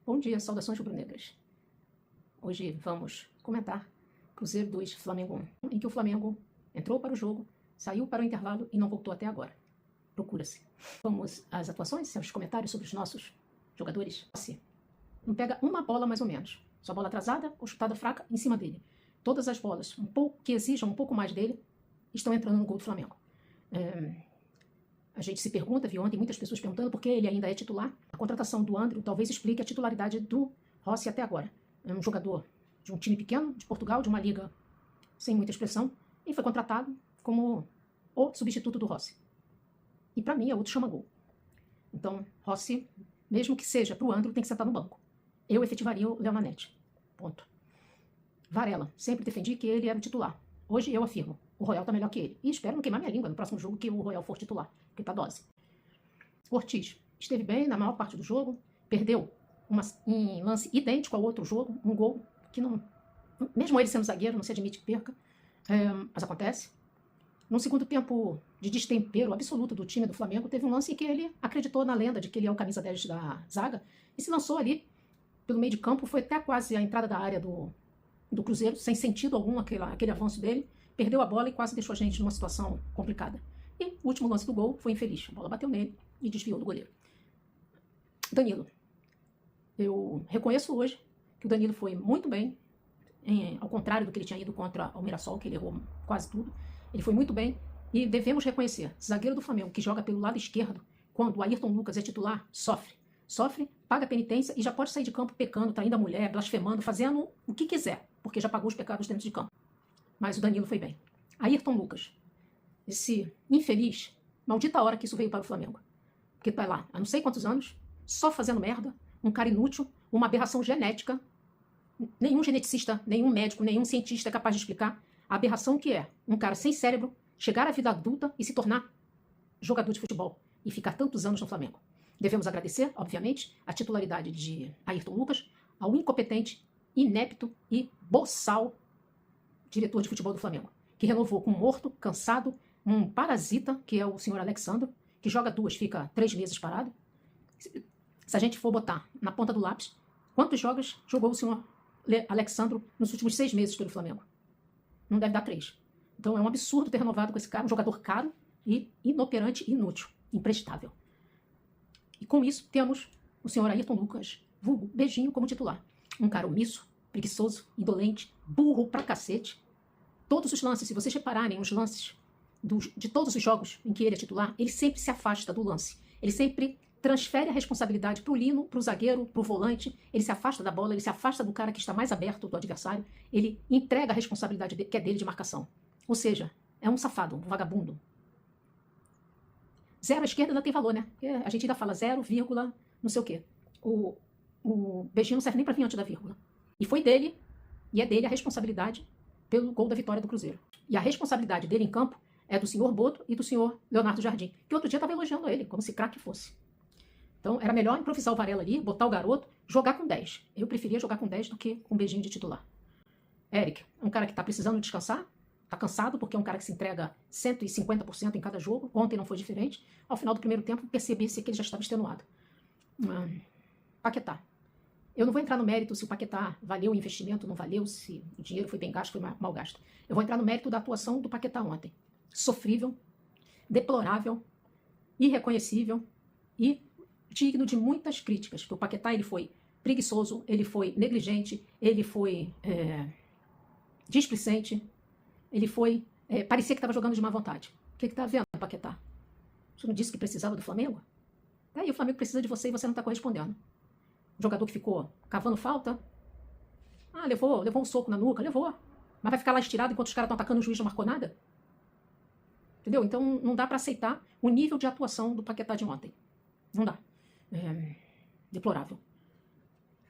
Bom dia, saudações rubro-negras. Hoje vamos comentar Cruzeiro 2, Flamengo 1, em que o Flamengo entrou para o jogo, saiu para o intervalo e não voltou até agora. Procura-se. Vamos às atuações, aos comentários sobre os nossos jogadores. Não pega uma bola mais ou menos. Só bola atrasada ou chutada fraca em cima dele. Todas as bolas que exijam um pouco mais dele estão entrando no gol do Flamengo. A gente se pergunta, vi ontem muitas pessoas perguntando por que ele ainda é titular. A contratação do André talvez explique a titularidade do Rossi até agora. É um jogador de um time pequeno, de Portugal, de uma liga sem muita expressão, e foi contratado como o substituto do Rossi. E para mim é outro chama-gol. Então, Rossi, mesmo que seja para o André, tem que sentar no banco. Eu efetivaria o Léo Nanete. Ponto. Varela, sempre defendi que ele era o titular. Hoje eu afirmo, o Royal está melhor que ele. E espero não queimar minha língua no próximo jogo que o Royal for titular, porque está dose. Ortiz esteve bem na maior parte do jogo, perdeu em lance idêntico ao outro jogo, um gol que não... Mesmo ele sendo zagueiro, não se admite que perca, mas acontece. Num segundo tempo de destempero absoluto do time do Flamengo, teve um lance em que ele acreditou na lenda de que ele é o camisa 10 da zaga e se lançou ali pelo meio de campo, foi até quase a entrada da área do Cruzeiro, sem sentido algum aquele avanço dele, perdeu a bola e quase deixou a gente numa situação complicada. E o último lance do gol foi infeliz. A bola bateu nele e desviou do goleiro. Danilo. Eu reconheço hoje que o Danilo foi muito bem, ao contrário do que ele tinha ido contra o Mirassol, que ele errou quase tudo. Ele foi muito bem e devemos reconhecer, zagueiro do Flamengo que joga pelo lado esquerdo, quando o Ayrton Lucas é titular, sofre, paga penitência e já pode sair de campo pecando, traindo a mulher, blasfemando, fazendo o que quiser, porque já pagou os pecados dentro de campo. Mas o Danilo foi bem. Ayrton Lucas, esse infeliz, maldita hora que isso veio para o Flamengo. Porque tá lá, há não sei quantos anos, só fazendo merda, um cara inútil, uma aberração genética. Nenhum geneticista, nenhum médico, nenhum cientista é capaz de explicar a aberração que é um cara sem cérebro chegar à vida adulta e se tornar jogador de futebol e ficar tantos anos no Flamengo. Devemos agradecer, obviamente, a titularidade de Ayrton Lucas ao incompetente, inepto e boçal diretor de futebol do Flamengo, que renovou com um morto, cansado, um parasita, que é o senhor Alexandro, que joga 2, fica 3 meses parado. Se a gente for botar na ponta do lápis, quantos jogos jogou o senhor Alexandro nos últimos 6 meses pelo Flamengo? Não deve dar 3. Então é um absurdo ter renovado com esse cara, um jogador caro e inoperante e inútil, imprestável. E com isso temos o senhor Ayrton Lucas, vulgo Beijinho, como titular. Um cara omisso, preguiçoso, indolente, burro pra cacete. Todos os lances, se vocês repararem os lances de todos os jogos em que ele é titular, ele sempre se afasta do lance. Ele sempre transfere a responsabilidade pro Lino, pro zagueiro, pro volante. Ele se afasta da bola, ele se afasta do cara que está mais aberto do adversário. Ele entrega a responsabilidade que é dele de marcação. Ou seja, é um safado, um vagabundo. 0 à esquerda ainda tem valor, né? Porque a gente ainda fala 0, não sei o quê. O Beijinho não serve nem para vir antes da vírgula. E foi dele, e é dele a responsabilidade pelo gol da vitória do Cruzeiro. E a responsabilidade dele em campo é do senhor Boto e do senhor Leonardo Jardim, que outro dia estava elogiando ele, como se craque fosse. Então era melhor improvisar o Varela ali, botar o garoto, jogar com 10. Eu preferia jogar com 10 do que com Beijinho de titular. Eric, um cara que está precisando descansar, está cansado porque é um cara que se entrega 150% em cada jogo. Ontem não foi diferente. Ao final do primeiro tempo, percebi-se que ele já estava extenuado. Paquetá. Eu não vou entrar no mérito se o Paquetá valeu o investimento, não valeu, se o dinheiro foi bem gasto, foi mal gasto. Eu vou entrar no mérito da atuação do Paquetá ontem. Sofrível, deplorável, irreconhecível e digno de muitas críticas. Porque o Paquetá ele foi preguiçoso, ele foi negligente, ele foi displicente, ele foi... parecia que estava jogando de má vontade. O que está vendo, Paquetá? Você não disse que precisava do Flamengo? Aí o Flamengo precisa de você e você não está correspondendo. O jogador que ficou cavando falta, levou um soco na nuca, levou. Mas vai ficar lá estirado enquanto os caras estão atacando, o juiz não marcou nada? Entendeu? Então não dá para aceitar o nível de atuação do Paquetá de ontem. Não dá. Deplorável.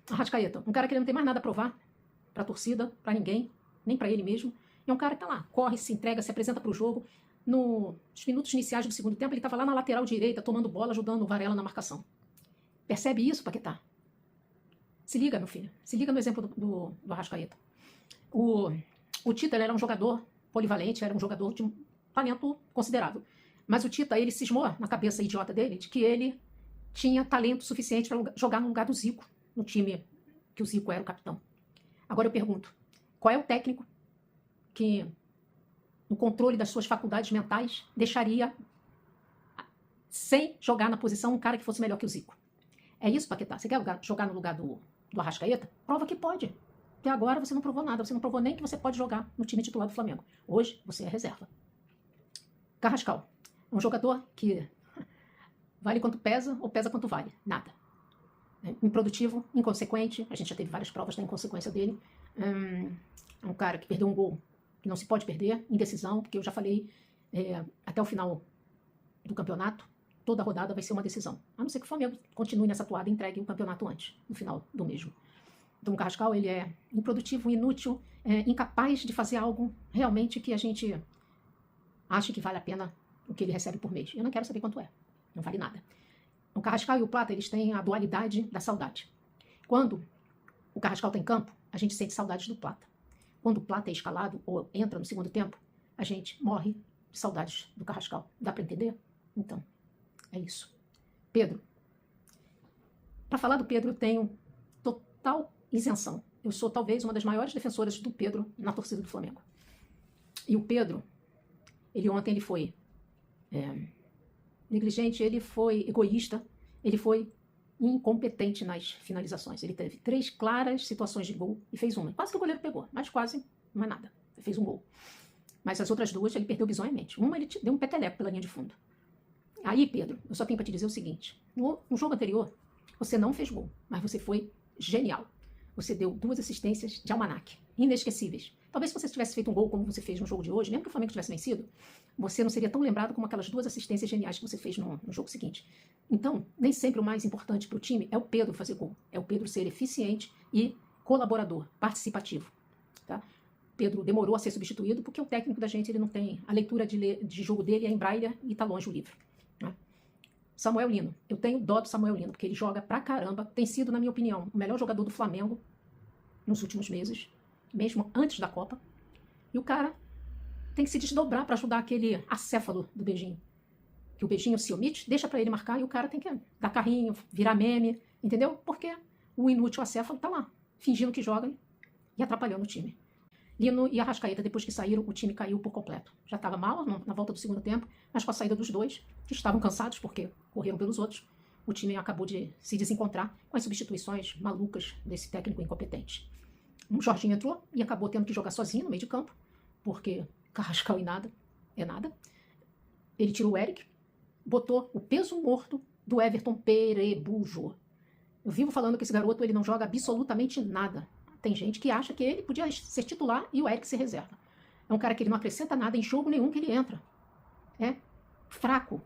Arrascaeta, um cara que ele não tem mais nada a provar para a torcida, para ninguém, nem para ele mesmo. É um cara que tá lá, corre, se entrega, se apresenta para o jogo. Nos minutos iniciais do segundo tempo, ele estava lá na lateral direita, tomando bola, ajudando o Varela na marcação. Percebe isso, Paquetá? Se liga, meu filho. Se liga no exemplo do Arrascaeta. O Tita era um jogador polivalente, era um jogador de um talento considerável. Mas o Tita, ele cismou na cabeça idiota dele de que ele tinha talento suficiente para jogar no lugar do Zico. no time que o Zico era o capitão. Agora eu pergunto, qual é o técnico que, no controle das suas faculdades mentais, deixaria sem jogar na posição um cara que fosse melhor que o Zico? É isso, Paquetá? Você quer jogar no lugar do Arrascaeta? Prova que pode. Até agora você não provou nada, você não provou nem que você pode jogar no time titular do Flamengo. Hoje você é reserva. Carrascal, é um jogador que vale quanto pesa ou pesa quanto vale? Nada. Improdutivo, inconsequente, a gente já teve várias provas da inconsequência dele. É um cara que perdeu um gol que não se pode perder, indecisão, porque eu já falei, até o final do campeonato, toda a rodada vai ser uma decisão. A não ser que o Flamengo continue nessa toada e entregue o campeonato antes, no final do mesmo. Então o Carrascal, ele é improdutivo, inútil, incapaz de fazer algo realmente que a gente acha que vale a pena o que ele recebe por mês. Eu não quero saber quanto é, não vale nada. O Carrascal e o Plata, eles têm a dualidade da saudade. Quando o Carrascal está em campo, a gente sente saudades do Plata. Quando o Plata é escalado ou entra no segundo tempo, a gente morre de saudades do Carrascal. Dá para entender? Então, é isso. Pedro. Para falar do Pedro, eu tenho total isenção. Eu sou talvez uma das maiores defensoras do Pedro na torcida do Flamengo. E o Pedro, ontem ele foi negligente, ele foi egoísta, ele foi incompetente nas finalizações. Ele teve 3 claras situações de gol e fez uma. Quase que o goleiro pegou, mas quase não é nada. Ele fez um gol. Mas as outras 2 ele perdeu bizonhamente. Uma ele deu um peteleco pela linha de fundo. Aí, Pedro, eu só tenho para te dizer o seguinte. No jogo anterior, você não fez gol, mas você foi genial. Você deu 2 assistências de almanaque, inesquecíveis. Talvez se você tivesse feito um gol como você fez no jogo de hoje, mesmo que o Flamengo tivesse vencido, você não seria tão lembrado como aquelas 2 assistências geniais que você fez no jogo seguinte. Então, nem sempre o mais importante para o time é o Pedro fazer gol. É o Pedro ser eficiente e colaborador, participativo. Tá? Pedro demorou a ser substituído porque o técnico da gente ele não tem a leitura de jogo dele, é em braille e está longe o livro. Né? Samuel Lino. Eu tenho dó do Samuel Lino, porque ele joga pra caramba. Tem sido, na minha opinião, o melhor jogador do Flamengo nos últimos meses, mesmo antes da Copa. E o cara tem que se desdobrar para ajudar aquele acéfalo do Beijinho. Que o Beijinho se omite, deixa para ele marcar e o cara tem que dar carrinho, virar meme, entendeu? Porque o inútil acéfalo tá lá, fingindo que joga e atrapalhando o time. Lino e Arrascaeta, depois que saíram, o time caiu por completo. Já estava mal na volta do segundo tempo, mas com a saída dos 2, que estavam cansados porque correram pelos outros, o time acabou de se desencontrar com as substituições malucas desse técnico incompetente. O Jorginho entrou e acabou tendo que jogar sozinho no meio de campo, porque Carrascal e nada é nada. Ele tirou o Eric, botou o peso morto do Everton Perebujo. Eu vivo falando que esse garoto ele não joga absolutamente nada. Tem gente que acha que ele podia ser titular e o Eric ser reserva. É um cara que ele não acrescenta nada em jogo nenhum que ele entra. É fraco.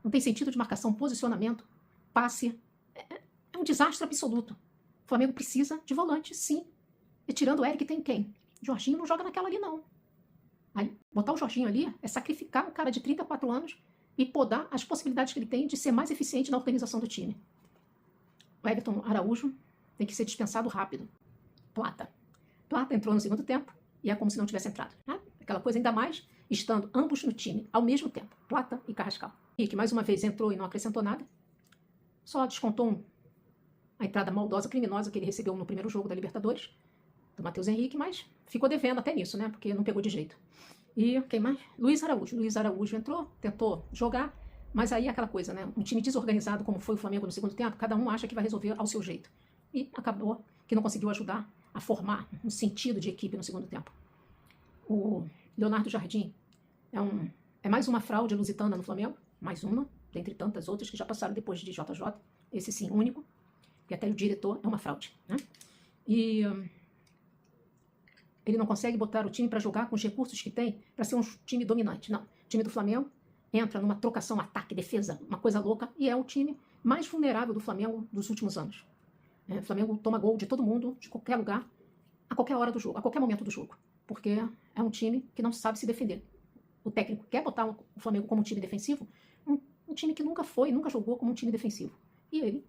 Não tem sentido de marcação, posicionamento, passe. É um desastre absoluto. O Flamengo precisa de volante, sim. E tirando o Eric, tem quem? Jorginho não joga naquela ali, não. Aí, botar o Jorginho ali é sacrificar um cara de 34 anos e podar as possibilidades que ele tem de ser mais eficiente na organização do time. O Everton Araújo tem que ser dispensado rápido. Plata entrou no segundo tempo e é como se não tivesse entrado. Né? Aquela coisa, ainda mais estando ambos no time ao mesmo tempo, Plata e Carrascal. E que mais uma vez entrou e não acrescentou nada, só descontou a entrada maldosa, criminosa que ele recebeu no primeiro jogo da Libertadores, do Matheus Henrique, mas ficou devendo até nisso, né? Porque não pegou de jeito. E quem mais? Luiz Araújo entrou, tentou jogar, mas aí aquela coisa, né? Um time desorganizado como foi o Flamengo no segundo tempo, cada um acha que vai resolver ao seu jeito. E acabou que não conseguiu ajudar a formar um sentido de equipe no segundo tempo. O Leonardo Jardim é mais uma fraude lusitana no Flamengo, mais uma, dentre tantas outras que já passaram depois de JJ, esse sim, único, que até o diretor é uma fraude. Né? E ele não consegue botar o time para jogar com os recursos que tem para ser um time dominante. Não, o time do Flamengo entra numa trocação ataque-defesa, uma coisa louca, e é o time mais vulnerável do Flamengo dos últimos anos. O Flamengo toma gol de todo mundo, de qualquer lugar, a qualquer hora do jogo, a qualquer momento do jogo, porque é um time que não sabe se defender. O técnico quer botar o Flamengo como um time defensivo, um time que nunca jogou como um time defensivo. E ele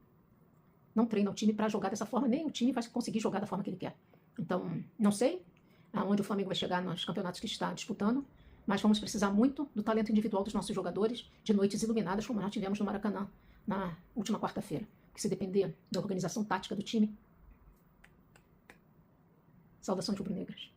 não treina o time para jogar dessa forma, nem o time vai conseguir jogar da forma que ele quer. Então, não sei aonde o Flamengo vai chegar nos campeonatos que está disputando, mas vamos precisar muito do talento individual dos nossos jogadores, de noites iluminadas como nós tivemos no Maracanã na última quarta-feira. Que se depender da organização tática do time, Saudações rubro-negras.